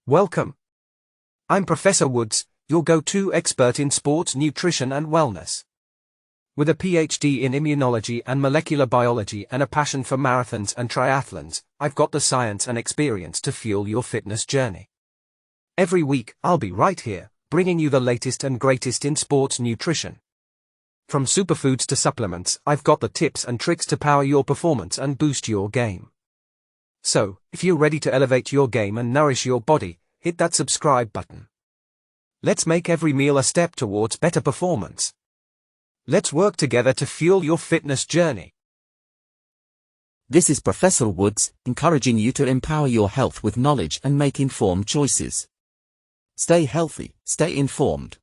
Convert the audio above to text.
Welcome. I'm Professor Woods, your go-to expert in sports nutrition and wellness. With a PhD in immunology and molecular biology and a passion for marathons and triathlons, I've got the science and experience to fuel your fitness journey. Every week, I'll be right here, bringing you the latest and greatest in sports nutrition. From superfoods to supplements, I've got the tips and tricks to power your performance and boost your game. So, if you're ready to elevate your game and nourish your body, hit that subscribe button. Let's make every meal a step towards better performance. Let's work together to fuel your fitness journey. This is Professor Woods, encouraging you to empower your health with knowledge and make informed choices. Stay healthy, stay informed.